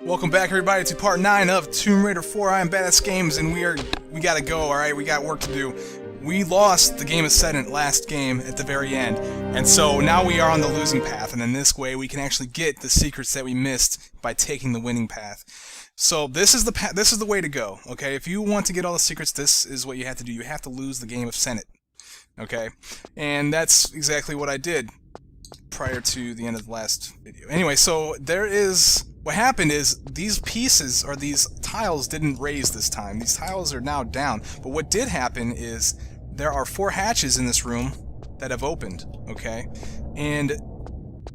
Welcome back, everybody, to part 9 of Tomb Raider 4. I am Badass Games, and we gotta go. All right, we got work to do. We lost the Game of Sedent last game at the very end, and so now we are on the losing path. And in this way, we can actually get the secrets that we missed by taking the winning path. So this is the this is the way to go. Okay, if you want to get all the secrets, this is what you have to do. You have to lose the Game of Sedent. Okay, and that's exactly what I did prior to the end of the last video. Anyway, so what happened is these pieces, or these tiles, didn't raise this time. These tiles are now down. But what did happen is there are 4 hatches in this room that have opened, okay? And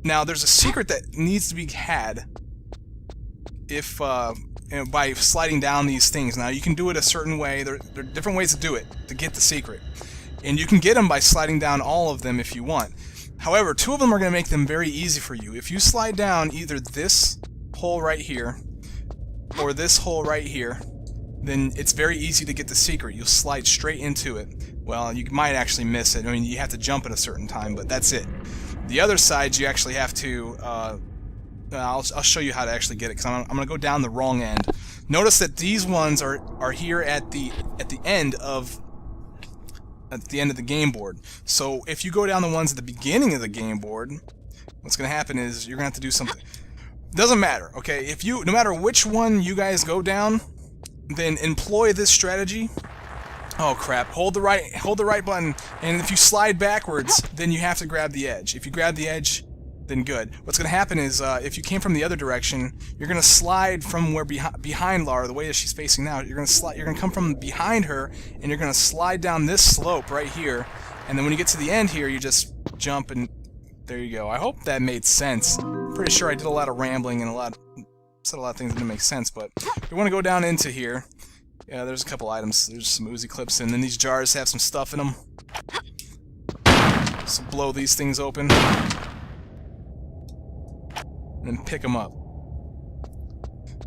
now there's a secret that needs to be had if by sliding down these things. Now you can do it a certain way. There are different ways to do it, to get the secret. And you can get them by sliding down all of them if you want. However, 2 of them are going to make them very easy for you. If you slide down either this hole right here or this hole right here, then it's very easy to get the secret. You'll slide straight into it. Well, you might actually miss it. I mean, you have to jump at a certain time, but that's it. The other sides, you actually have to I'll show you how to actually get it, because I'm going to go down the wrong end. Notice that these ones are here at the end of the game board. So if you go down the ones at the beginning of the game board, what's going to happen is you're going to have to do something. Doesn't matter, okay? No matter which one you guys go down, then employ this strategy. Oh crap! Hold the right button, and if you slide backwards, then you have to grab the edge. If you grab the edge, then good. What's going to happen is if you came from the other direction, you're going to slide from where behind Lara, the way that she's facing now. You're going to come from behind her, and you're going to slide down this slope right here. And then when you get to the end here, you just jump, and there you go. I hope that made sense. I'm pretty sure I did a lot of rambling and said a lot of things that didn't make sense. But we want to go down into here. Yeah, there's a couple items. There's some Uzi clips, and then these jars have some stuff in them. So blow these things open. And pick them up.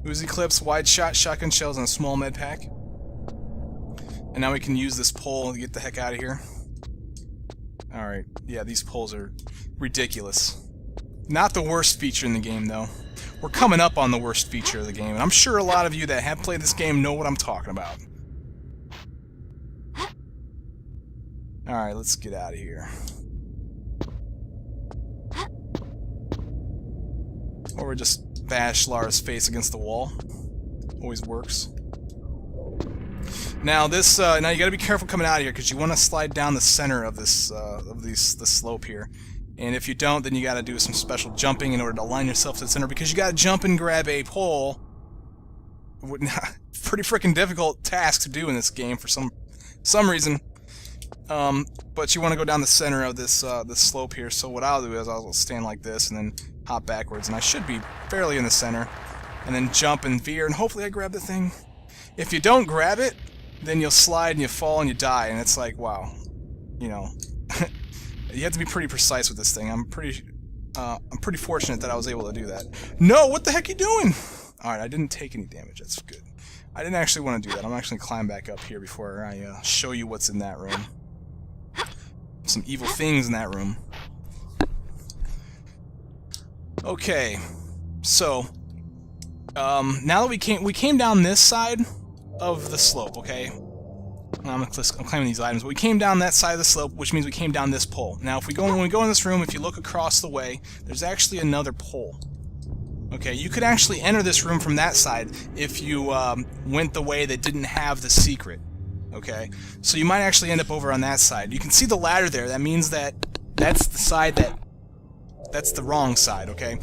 Uzi clips, wide shot, shotgun shells, and a small med pack. And now we can use this pole to get the heck out of here. Alright, yeah, these poles are ridiculous. Not the worst feature in the game, though. We're coming up on the worst feature of the game, and I'm sure a lot of you that have played this game know what I'm talking about. Alright, let's get out of here. Or we just bash Lara's face against the wall. Always works. Now this, now you gotta be careful coming out of here, because you want to slide down the center of this, the slope here. And if you don't, then you gotta do some special jumping in order to align yourself to the center, because you gotta jump and grab a pole. Pretty freaking difficult task to do in this game for some reason. But you want to go down the center of this slope here. So what I'll do is I'll stand like this and then hop backwards, and I should be fairly in the center, and then jump and veer, and hopefully I grab the thing. If you don't grab it, then you'll slide and you fall and you die, and it's like, wow, you know, you have to be pretty precise with this thing. I'm pretty fortunate that I was able to do that. No, what the heck are you doing? All right, I didn't take any damage. That's good. I didn't actually want to do that. I'm actually gonna climb back up here before I show you what's in that room. Some evil things in that room. Okay, so now that we came down this side of the slope, okay? I'm claiming these items, but we came down that side of the slope, which means we came down this pole. Now, when we go in this room, if you look across the way, there's actually another pole. Okay, you could actually enter this room from that side if you went the way that didn't have the secret. Okay, so you might actually end up over on that side. You can see the ladder there. That means that that's the side that's the wrong side, okay?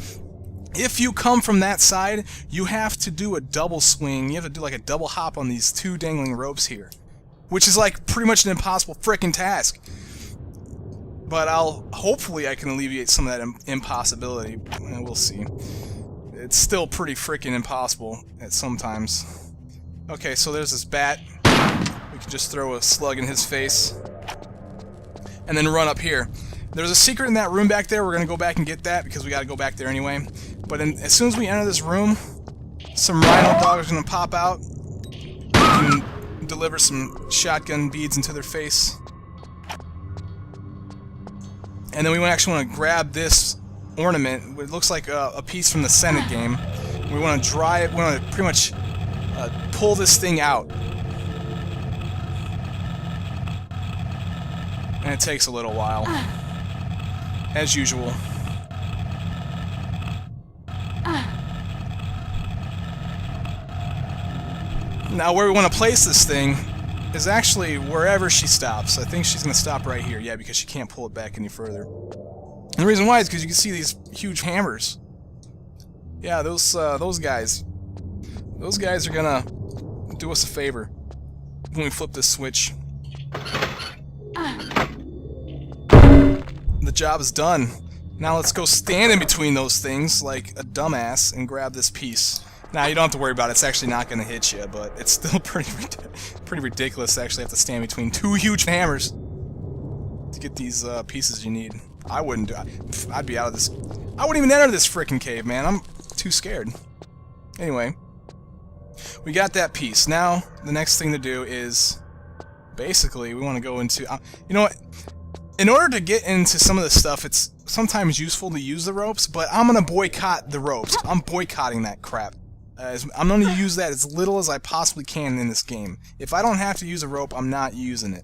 If you come from that side, you have to do a double swing. You have to do like a double hop on these 2 dangling ropes here, which is like pretty much an impossible frickin' task. But hopefully I can alleviate some of that impossibility. We'll see. It's still pretty frickin' impossible at sometimes. Okay, so there's this bat. We can just throw a slug in his face. And then run up here. There's a secret in that room back there. We're going to go back and get that, because we got to go back there anyway. But as soon as we enter this room, some rhino dogs are going to pop out. We can deliver some shotgun beads into their face. And then we actually want to grab this ornament. It looks like a piece from the Senate game. We want to drive. We want to pretty much pull this thing out. And it takes a little while, as usual. Now, where we want to place this thing is actually wherever she stops. I think she's going to stop right here, yeah, because she can't pull it back any further. And the reason why is because you can see these huge hammers. Yeah, those guys. Those guys are going to do us a favor when we flip this switch. The job is done. Now let's go stand in between those things like a dumbass and grab this piece. Now you don't have to worry about it. It's actually not going to hit you, but it's still pretty ridiculous to actually have to stand between two huge hammers to get these pieces you need. I wouldn't do it. I'd be out of this. I wouldn't even enter this frickin' cave, man. I'm too scared. Anyway, we got that piece. Now the next thing to do is basically we want to go into. You know what? In order to get into some of this stuff, it's sometimes useful to use the ropes, but I'm going to boycott the ropes. I'm boycotting that crap. I'm going to use that as little as I possibly can in this game. If I don't have to use a rope, I'm not using it.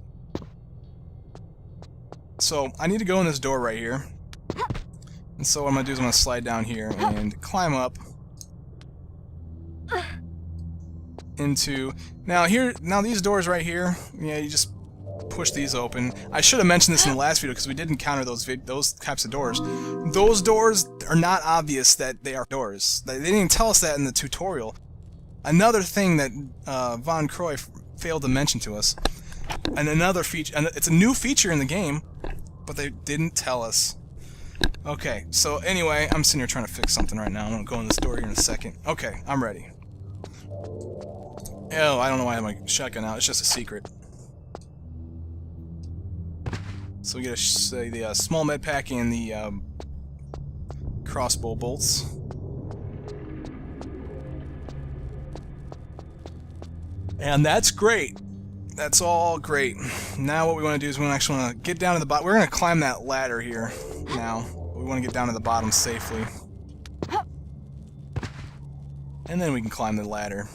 So, I need to go in this door right here. And so what I'm going to do is I'm going to slide down here and climb up into... Now these doors right here, yeah, you just push these open. I should have mentioned this in the last video because we did encounter those types of doors. Those doors are not obvious that they are doors. They didn't tell us that in the tutorial. Another thing that Von Croy failed to mention to us, and another feature, and it's a new feature in the game, but they didn't tell us. Okay, so anyway, I'm sitting here trying to fix something right now. I'm gonna go in this door here in a second. Okay, I'm ready. Oh, I don't know why I have my shotgun out. It's just a secret. So we get the small med pack and the crossbow bolts. And that's great. That's all great. Now what we want to do is we actually want to get down to the bottom. We're going to climb that ladder here now. We want to get down to the bottom safely. And then we can climb the ladder.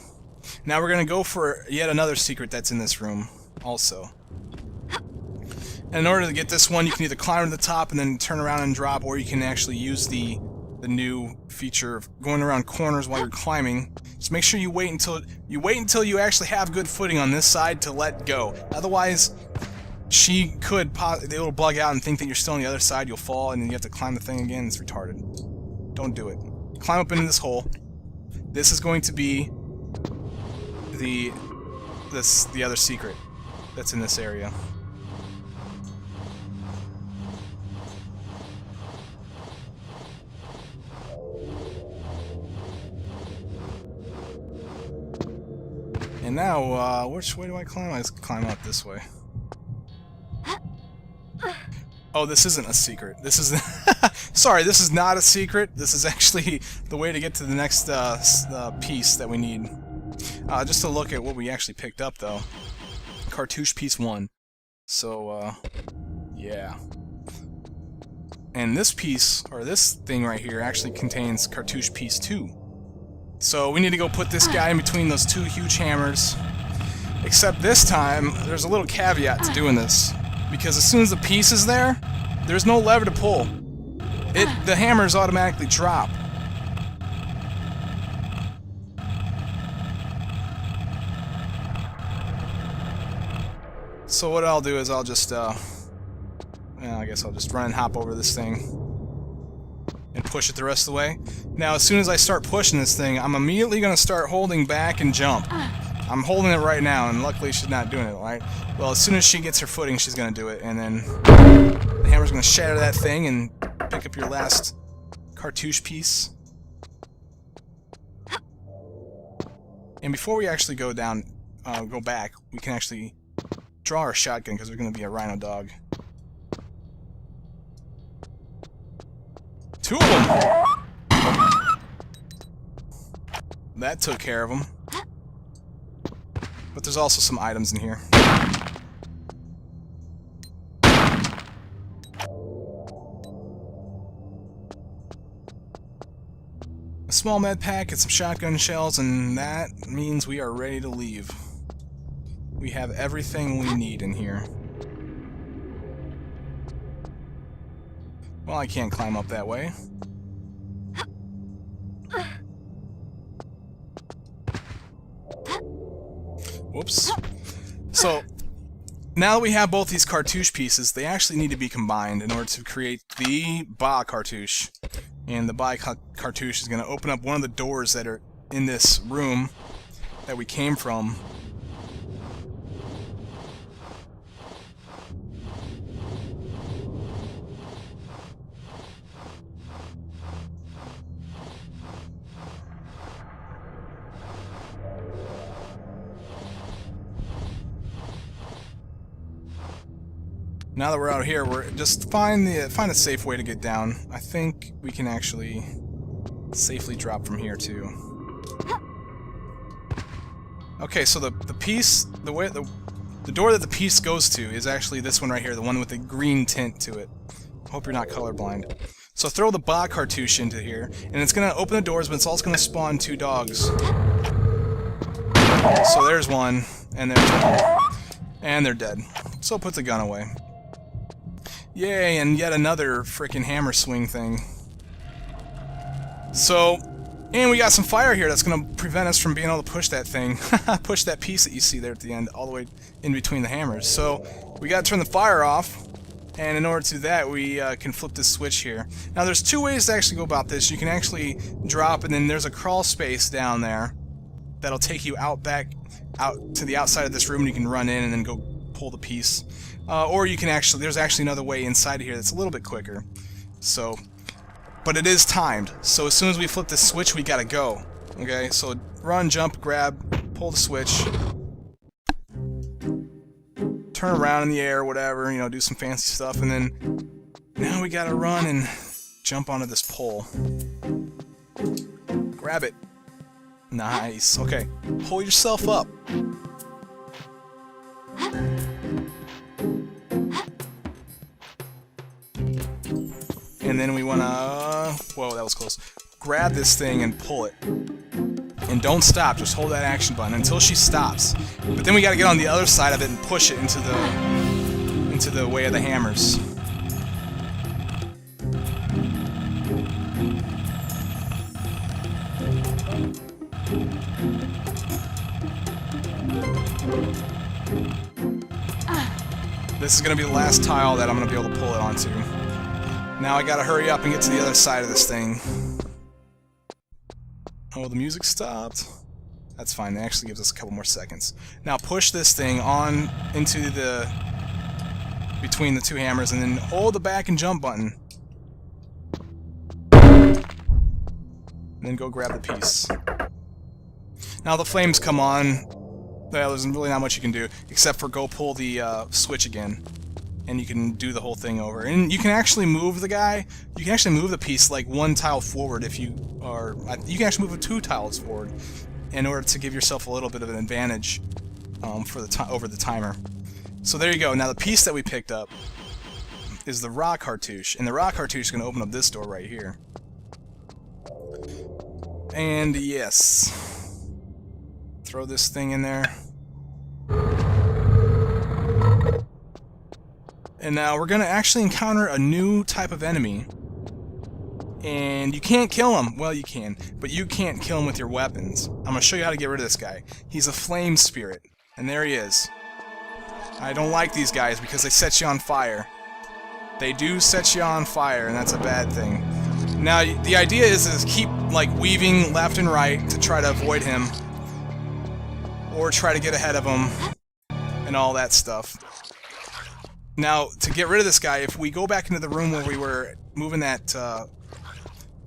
Now we're going to go for yet another secret that's in this room also. And in order to get this one, you can either climb to the top and then turn around and drop, or you can actually use the new feature of going around corners while you're climbing. Just make sure you wait until you actually have good footing on this side to let go. Otherwise, it'll bug out and think that you're still on the other side. You'll fall and then you have to climb the thing again. It's retarded. Don't do it. Climb up into this hole. This is going to be the other secret that's in this area. And now, which way do I climb? I just climb up this way. Oh, this isn't a secret. This is... Sorry, this is not a secret. This is actually the way to get to the next piece that we need. Just to look at what we actually picked up, though. Cartouche piece 1. So, yeah. And this piece, or this thing right here, actually contains cartouche piece 2. So we need to go put this guy in between those two huge hammers. Except this time, there's a little caveat to doing this. Because as soon as the piece is there, there's no lever to pull. The hammers automatically drop. So what I'll do is I'll just, I guess I'll just run and hop over this thing and push it the rest of the way. Now, as soon as I start pushing this thing, I'm immediately going to start holding back and jump. I'm holding it right now, and luckily she's not doing it, right? Well, as soon as she gets her footing, she's going to do it, and then the hammer's going to shatter that thing and pick up your last cartouche piece. And before we actually go back, we can actually draw our shotgun, because there's going to be a rhino dog. 2 of them! That took care of them. But there's also some items in here. small med pack, get some shotgun shells, and that means we are ready to leave. We have everything we need in here. Well, I can't climb up that way. Whoops. So, now that we have both these cartouche pieces, they actually need to be combined in order to create the Ba cartouche. And the Ba cartouche is going to open up one of the doors that are in this room that we came from. Now that we're out here, we're just find a safe way to get down. I think we can actually safely drop from here too. Okay, so the door that the piece goes to is actually this one right here, the one with the green tint to it. Hope you're not colorblind. So throw the Ba cartouche into here, and it's gonna open the doors, but it's also gonna spawn 2 dogs. So there's one, and there's one, and they're dead. So put the gun away. Yay, and yet another frickin' hammer swing thing. So, and we got some fire here that's going to prevent us from being able to push that thing. Push that piece that you see there at the end, all the way in between the hammers. So, we got to turn the fire off, and in order to do that, we can flip this switch here. Now, there's 2 ways to actually go about this. You can actually drop, and then there's a crawl space down there that'll take you out to the outside of this room, and you can run in and then go pull the piece. Or you can actually, there's actually another way inside of here that's a little bit quicker. So, but it is timed. So as soon as we flip the switch, we gotta go. Okay, so run, jump, grab, pull the switch, turn around in the air, whatever, you know, do some fancy stuff, and then now we gotta run and jump onto this pole. Grab it. Nice. Okay, pull yourself up. And then we want to... Whoa, that was close. Grab this thing and pull it. And don't stop. Just hold that action button until she stops. But then we got to get on the other side of it and push it into the way of the hammers. This is going to be the last tile that I'm going to be able to pull it onto. Now I gotta hurry up and get to the other side of this thing. Oh, the music stopped. That's fine, that actually gives us a couple more seconds. Now push this thing on into the... between the 2 hammers, and then hold the back and jump button. And then go grab the piece. Now the flames come on. Well, there's really not much you can do, except for go pull the switch again. And you can do the whole thing over. And you can actually move the guy, you can actually move the piece like 1 tile forward if you are... You can actually move it 2 tiles forward in order to give yourself a little bit of an advantage for over the timer. So there you go. Now the piece that we picked up is the Ra cartouche. And the Ra cartouche is going to open up this door right here. And yes. Throw this thing in there. And now we're going to actually encounter a new type of enemy. And you can't kill him. Well, you can. But you can't kill him with your weapons. I'm going to show you how to get rid of this guy. He's a flame spirit. And there he is. I don't like these guys because they set you on fire. They do set you on fire, and that's a bad thing. Now, the idea is to keep like weaving left and right to try to avoid him. Or try to get ahead of him. And all that stuff. Now, to get rid of this guy, if we go back into the room where we were moving that,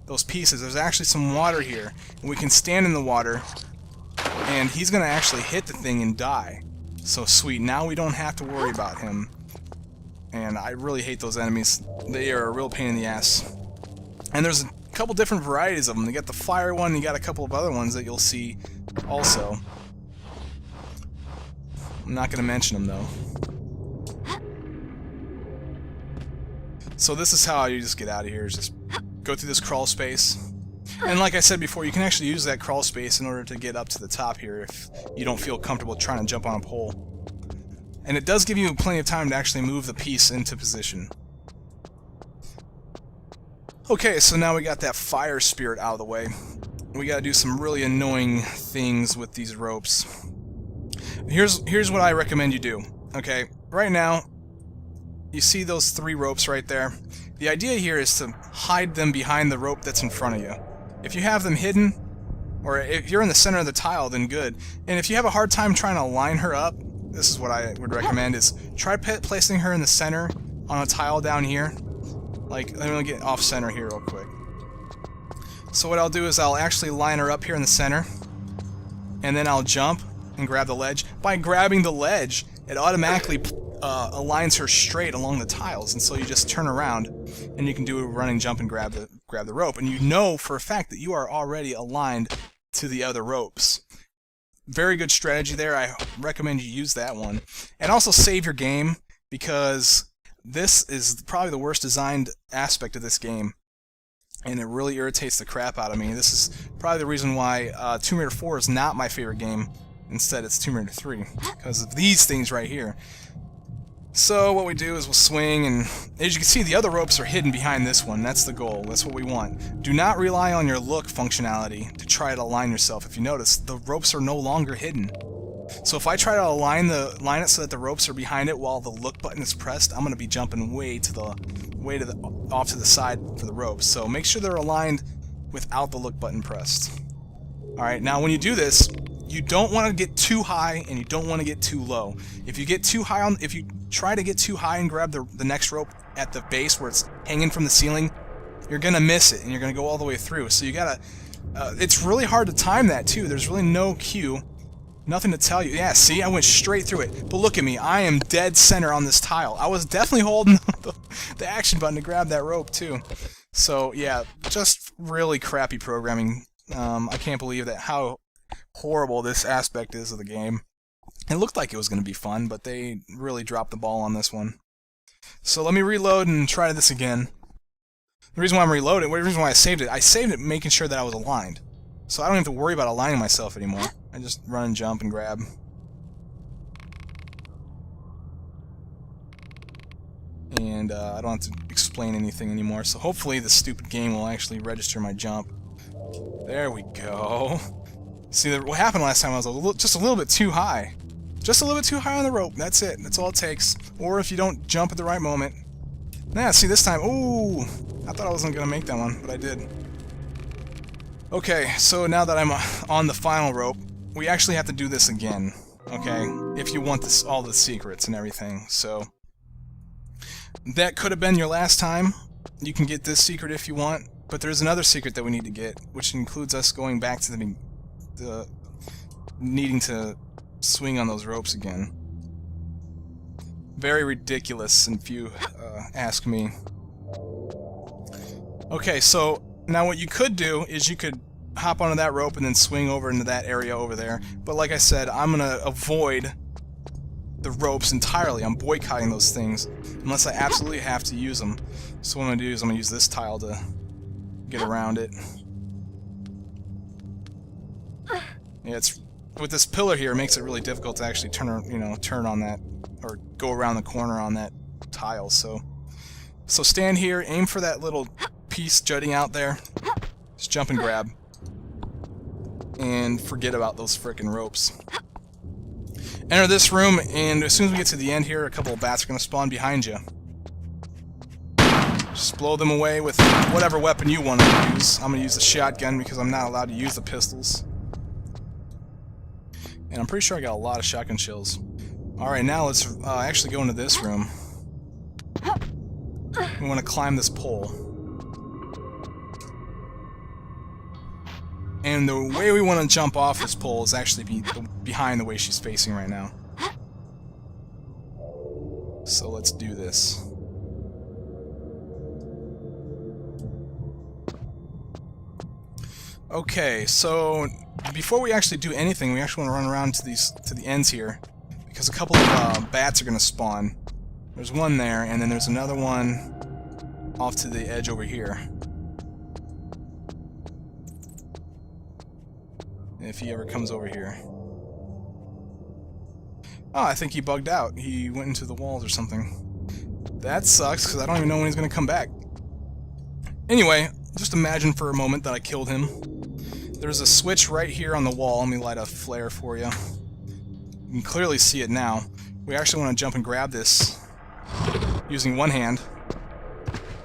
those pieces, there's actually some water here. And we can stand in the water, and he's going to actually hit the thing and die. So sweet, now we don't have to worry about him. And I really hate those enemies. They are a real pain in the ass. And there's a couple different varieties of them. You got the fire one, and you got a couple of other ones that you'll see also. I'm not going to mention them, though. So this is how you just get out of here, is just go through this crawl space, And like I said before, you can actually use that crawl space in order to get up to the top here if you don't feel comfortable trying to jump on a pole. And it does give you plenty of time to actually move the piece into position. Okay, so now we got that fire spirit out of the way. We gotta do some really annoying things with these ropes. Here's what I recommend you do. Okay, right now, you see those 3 ropes right there? The idea here is to hide them behind the rope that's in front of you. If you have them hidden, or if you're in the center of the tile, then good. And if you have a hard time trying to line her up, this is what I would recommend, is try placing her in the center on a tile down here. Like, let me get off center here real quick. So what I'll do is I'll actually line her up here in the center, and then I'll jump and grab the ledge. By grabbing the ledge, it automatically aligns her straight along the tiles, and so you just turn around and you can do a running jump and grab the rope, and you know for a fact that you are already aligned to the other ropes. Very good strategy there. I recommend you use that one. And also save your game, because this is probably the worst designed aspect of this game, and it really irritates the crap out of me. This is probably the reason why Tomb Raider 4 is not my favorite game. Instead, it's Tomb Raider 3, because of these things right here. So what we do is we'll swing, and as you can see, the other ropes are hidden behind this one. That's the goal. That's what we want. Do not rely on your look functionality to try to align yourself. If you notice, the ropes are no longer hidden. So if I try to line it so that the ropes are behind it while the look button is pressed, I'm going to be jumping off to the side for the ropes. So make sure they're aligned without the look button pressed. All right, now when you do this, you don't want to get too high and you don't want to get too low. If you try to get too high and grab the next rope at the base where it's hanging from the ceiling, you're gonna miss it and you're gonna go all the way through. So you gotta. It's really hard to time that too. There's really no cue, nothing to tell you. Yeah, see, I went straight through it. But look at me, I am dead center on this tile. I was definitely holding the action button to grab that rope too. So yeah, just really crappy programming. I can't believe how horrible this aspect is of the game. It looked like it was going to be fun, but they really dropped the ball on this one. So let me reload and try this again. The reason why I'm reloading, the reason why I saved it making sure that I was aligned. So I don't have to worry about aligning myself anymore. I just run and jump and grab. And I don't have to explain anything anymore, so hopefully the stupid game will actually register my jump. There we go. See, what happened last time I was just a little bit too high. Just a little bit too high on the rope. That's it. That's all it takes. Or if you don't jump at the right moment. Nah, see this time. Ooh! I thought I wasn't going to make that one, but I did. Okay, so now that I'm on the final rope, we actually have to do this again. Okay? If you want all the secrets and everything. So that could have been your last time. You can get this secret if you want. But there's another secret that we need to get, which includes us going back to the needing to swing on those ropes again. Very ridiculous, if you ask me. Okay, so now what you could do is you could hop onto that rope and then swing over into that area over there. But like I said, I'm gonna avoid the ropes entirely. I'm boycotting those things unless I absolutely have to use them. So what I'm gonna do is I'm gonna use this tile to get around it. Yeah, it's with this pillar here, it makes it really difficult to actually turn on that or go around the corner on that tile. So stand here, aim for that little piece jutting out there, just jump and grab, and forget about those frickin' ropes. Enter this room, and as soon as we get to the end here, a couple of bats are gonna spawn behind you. Just blow them away with whatever weapon you want to use. I'm gonna use the shotgun because I'm not allowed to use the pistols. And I'm pretty sure I got a lot of shotgun shells. Alright, now let's actually go into this room. We want to climb this pole. And the way we want to jump off this pole is actually behind the way she's facing right now. So let's do this. Okay, so before we actually do anything, we actually want to run around to the ends here, because a couple of bats are going to spawn. There's one there, and then there's another one off to the edge over here. if he ever comes over here. Oh, I think he bugged out. He went into the walls or something. That sucks, because I don't even know when he's going to come back. Anyway, just imagine for a moment that I killed him. There's a switch right here on the wall. Let me light a flare for you. You can clearly see it now. We actually want to jump and grab this using one hand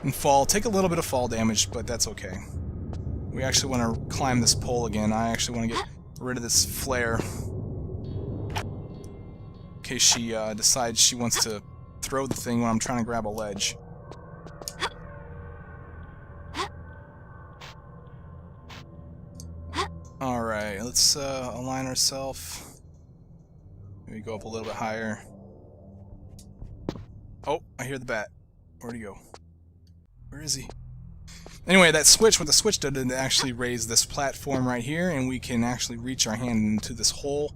and fall. Take a little bit of fall damage, but that's okay. We actually want to climb this pole again. I actually want to get rid of this flare in case she decides she wants to throw the thing when I'm trying to grab a ledge. Alright, let's align ourselves. Maybe go up a little bit higher. Oh, I hear the bat. Where'd he go? Where is he? Anyway, that switch, what the switch did, it actually raised this platform right here, and we can actually reach our hand into this hole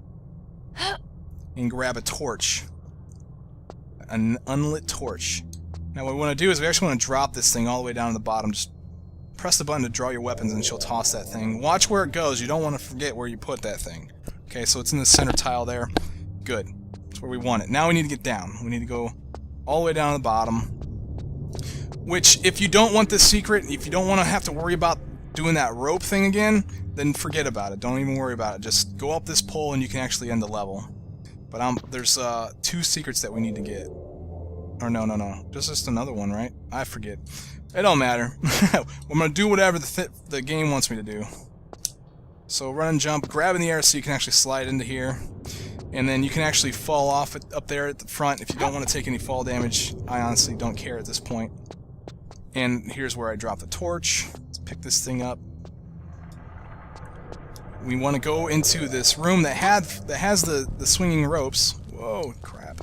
and grab a torch. An unlit torch. Now what we want to do is we actually want to drop this thing all the way down to the bottom. Just press the button to draw your weapons and she'll toss that thing. Watch where it goes. You don't want to forget where you put that thing. Okay, so it's in the center tile there. Good. That's where we want it. Now we need to get down. We need to go all the way down to the bottom. Which, if you don't want this secret, if you don't want to have to worry about doing that rope thing again, then forget about it. Don't even worry about it. Just go up this pole and you can actually end the level. But there's 2 secrets that we need to get. Or no. Just another one, right? I forget. It don't matter. I'm going to do whatever the game wants me to do. So run and jump, grab in the air so you can actually slide into here. And then you can actually fall off up there at the front if you don't want to take any fall damage. I honestly don't care at this point. And here's where I drop the torch. Let's pick this thing up. We want to go into this room that has the swinging ropes. Whoa, crap.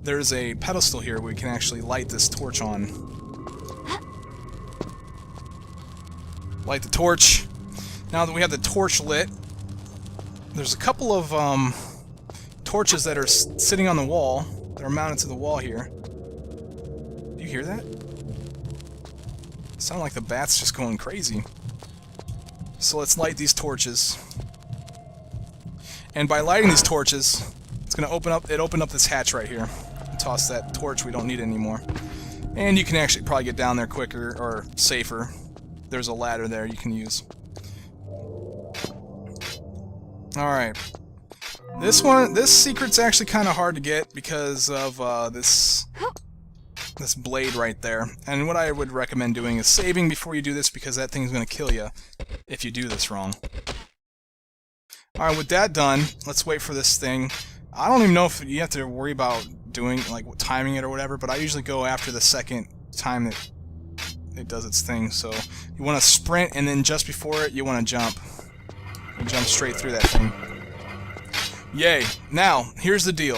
There's a pedestal here where we can actually light this torch on. Light the torch. Now that we have the torch lit, there's a couple of torches that are sitting on the wall, that are mounted to the wall here. Do you hear that? It sounds like the bat's just going crazy. So let's light these torches. And by lighting these torches, it's going to open up this hatch right here. Toss that torch, we don't need it anymore. And you can actually probably get down there quicker, or safer. There's a ladder there you can use. Alright. This secret's actually kind of hard to get because of this blade right there. And what I would recommend doing is saving before you do this, because that thing's going to kill you if you do this wrong. Alright, with that done, let's wait for this thing. I don't even know if you have to worry about doing, like, timing it or whatever, but I usually go after the second time that it does its thing. So you want to sprint, and then just before it, you want to jump. You jump straight through that thing. Yay! Now, here's the deal.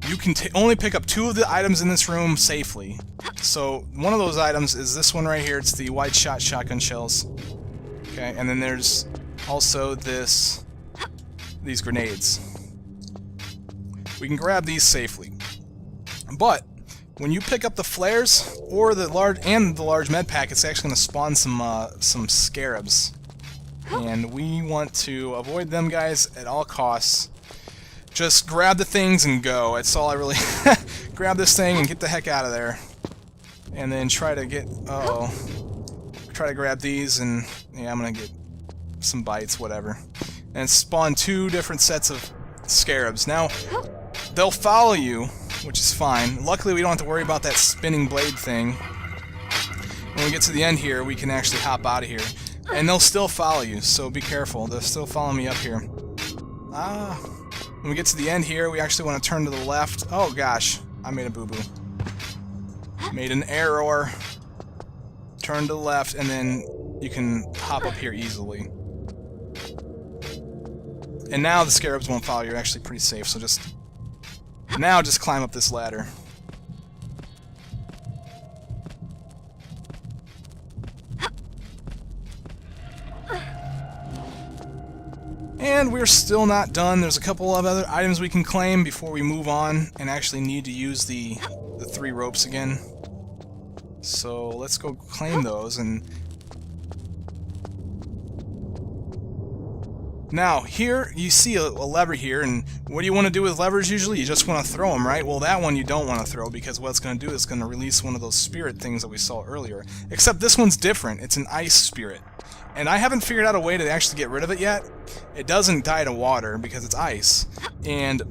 You can only pick up 2 of the items in this room safely. So, one of those items is this one right here. It's the wide shot shotgun shells. Okay, and then there's also these grenades. We can grab these safely. But, when you pick up the flares, or the large med pack, it's actually going to spawn some scarabs. And we want to avoid them guys at all costs. Just grab the things and go. That's all I really... Grab this thing and get the heck out of there. And then try to get... Uh-oh. Try to grab these and... Yeah, I'm gonna get some bites, whatever. And spawn 2 different sets of scarabs. Now, they'll follow you, which is fine. Luckily, we don't have to worry about that spinning blade thing. When we get to the end here, we can actually hop out of here. And they'll still follow you, so be careful. They'll still follow me up here. When we get to the end here, we actually want to turn to the left. Oh gosh, I made a boo-boo. Made an error. Turn to the left, and then you can hop up here easily. And now the scarabs won't follow you. You're actually pretty safe, so just climb up this ladder. And we're still not done. There's a couple of other items we can claim before we move on and actually need to use the 3 ropes again. So let's go claim those. And now here you see a lever here, and what do you want to do with levers usually? You just want to throw them, right? Well, that one you don't want to throw, because what it's going to do is going to release one of those spirit things that we saw earlier. Except this one's different. It's an ice spirit. And I haven't figured out a way to actually get rid of it yet. It doesn't die to water because it's ice. And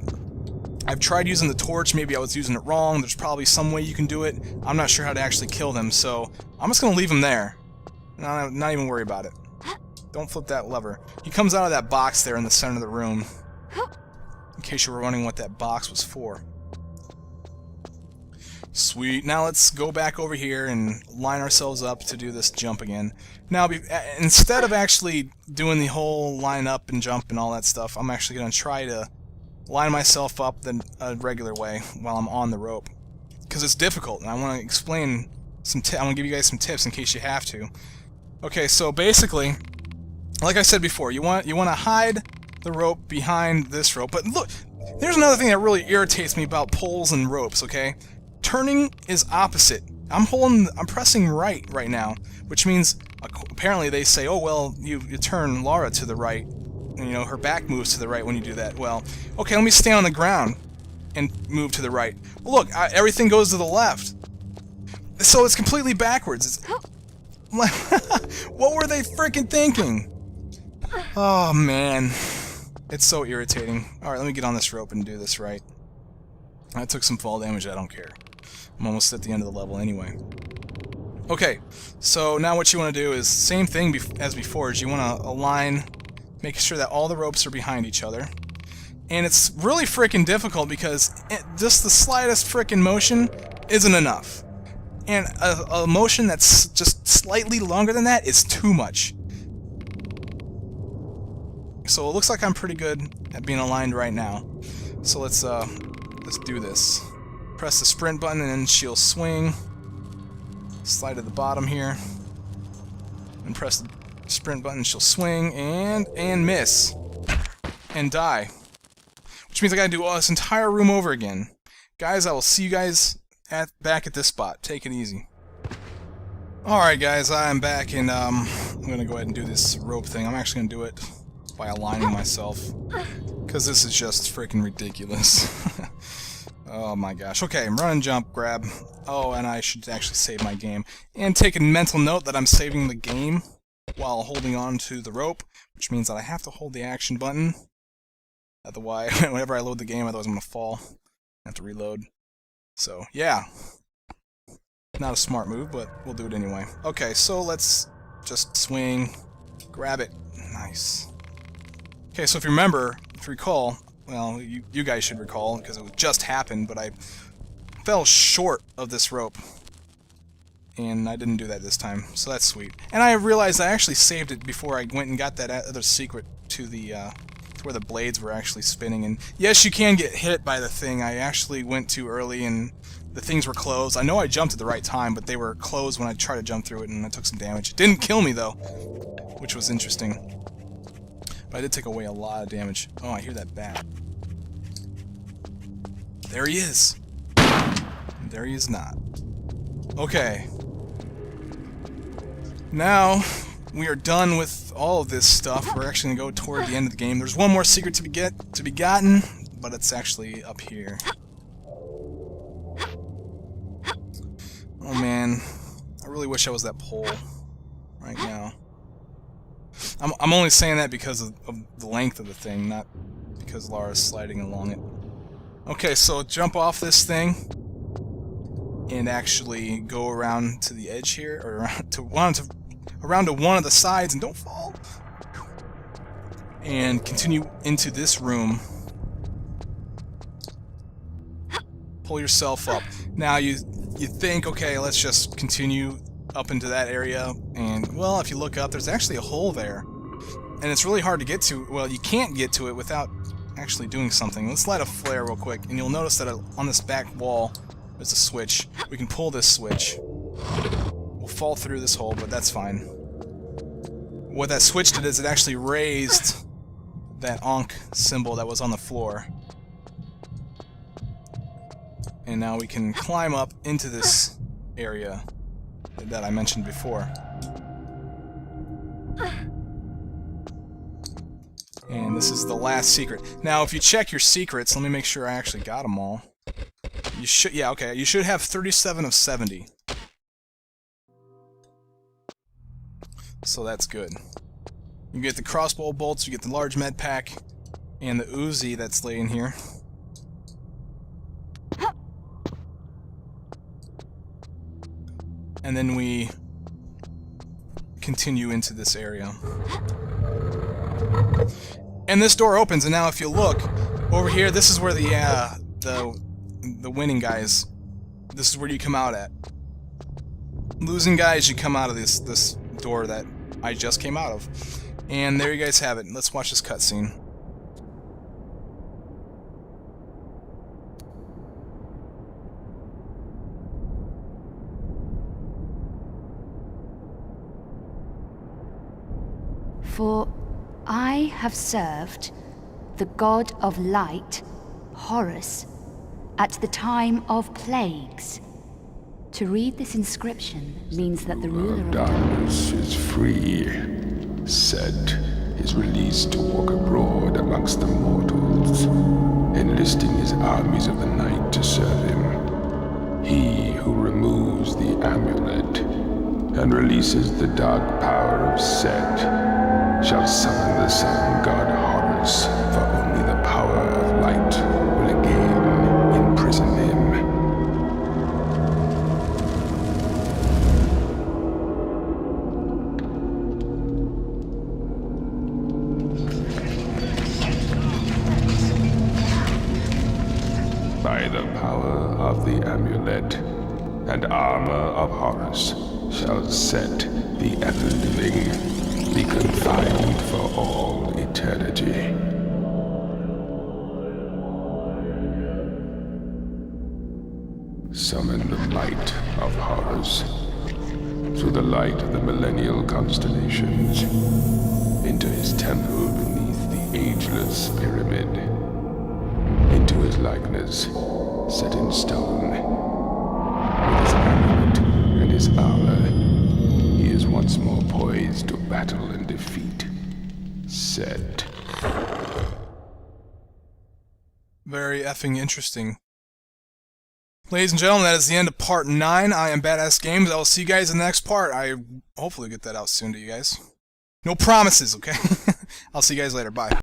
I've tried using the torch. Maybe I was using it wrong. There's probably some way you can do it. I'm not sure how to actually kill them, so I'm just going to leave him there. Not even worry about it. Don't flip that lever. He comes out of that box there in the center of the room. In case you were wondering what that box was for. Sweet. Now let's go back over here and line ourselves up to do this jump again. Now, instead of actually doing the whole line up and jump and all that stuff, I'm actually going to try to line myself up the regular way while I'm on the rope. Because it's difficult, and I want to explain some I want to give you guys some tips in case you have to. Okay, so basically, like I said before, you want to hide the rope behind this rope. But look, there's another thing that really irritates me about poles and ropes, okay? Turning is opposite. I'm pressing right now, which means apparently they say, oh well, you turn Laura to the right, and, you know, her back moves to the right when you do that. Well, okay, let me stay on the ground and move to the right. Well, look, everything goes to the left, so it's completely backwards. What were they freaking thinking? Oh man, it's so irritating. All right, let me get on this rope and do this right. I took some fall damage. I don't care. I'm almost at the end of the level anyway. Okay, so now what you want to do is same thing as before. Is you want to align, make sure that all the ropes are behind each other. And it's really freaking difficult because just the slightest freaking motion isn't enough. And a motion that's just slightly longer than that is too much. So it looks like I'm pretty good at being aligned right now. So let's do this. Press the sprint button and then she'll swing. Slide to the bottom here. And press the sprint button, she'll swing and miss. And die. Which means I gotta do all this entire room over again. Guys, I will see you guys back at this spot. Take it easy. Alright guys, I'm back and I'm gonna go ahead and do this rope thing. I'm actually gonna do it by aligning myself, because this is just freaking ridiculous. Oh my gosh. Okay, run and jump, grab. Oh, and I should actually save my game. And take a mental note that I'm saving the game while holding on to the rope, which means that I have to hold the action button. Otherwise, whenever I load the game, otherwise I'm gonna fall. I have to reload. So, yeah. Not a smart move, but we'll do it anyway. Okay, so let's just swing, grab it. Nice. Okay, so if you remember, if you recall, well, you guys should recall, because it just happened, but I fell short of this rope. And I didn't do that this time, so that's sweet. And I realized I actually saved it before I went and got that other secret to the, to where the blades were actually spinning. And yes, you can get hit by the thing. I actually went too early and the things were closed. I know I jumped at the right time, but they were closed when I tried to jump through it, and I took some damage. It didn't kill me, though, which was interesting. But I did take away a lot of damage. Oh, I hear that bat. There he is. There he is not. Okay. Now, we are done with all of this stuff. We're actually going to go toward the end of the game. There's one more secret to be gotten, but it's actually up here. Oh man. I really wish I was that pole right now. I'm only saying that because of the length of the thing, not because Lara's sliding along it. Okay, so jump off this thing and actually go around to the edge here, or around to one of the sides, and don't fall. And continue into this room. Pull yourself up. Now you think, okay, let's just continue up into that area, and well, if you look up, there's actually a hole there, and it's really hard to get to. Well, you can't get to it without actually doing something. Let's light a flare real quick, and you'll notice that on this back wall there's a switch. We can pull this switch. We'll fall through this hole, but that's fine. What that switch did is it actually raised that Ankh symbol that was on the floor. And now we can climb up into this area. that I mentioned before. And this is the last secret. Now, if you check your secrets, let me make sure I actually got them all. You should, yeah, okay. You should have 37 of 70. So that's good. You get the crossbow bolts, you get the large med pack, and the Uzi that's laying here. And then we continue into this area. And this door opens, and now if you look over here, this is where the winning guys. This is where you come out at. Losing guys, you come out of this door that I just came out of. And there you guys have it. Let's watch this cutscene. For I have served the god of light, Horus, at the time of plagues. To read this inscription means that the ruler of darkness is free. Set is released to walk abroad amongst the mortals, enlisting his armies of the night to serve him. He who removes the amulet and releases the dark power of Set shall summon the sun god Horus, for only the power of light will again imprison him. By the power of the amulet and armor of Horus shall Set, the ever-living, be confined for all eternity. Summon the light of Horus through the light of the millennial constellations into his temple beneath the ageless pyramid, into his likeness set in stone. With his amulet and his armor, he is once more poised to battle and defeat Set. Very effing interesting. Ladies and gentlemen, that is the end of part 9. I am Badass Games. I will see you guys in the next part. I hopefully get that out soon to you guys. No promises, okay? I'll see you guys later. Bye.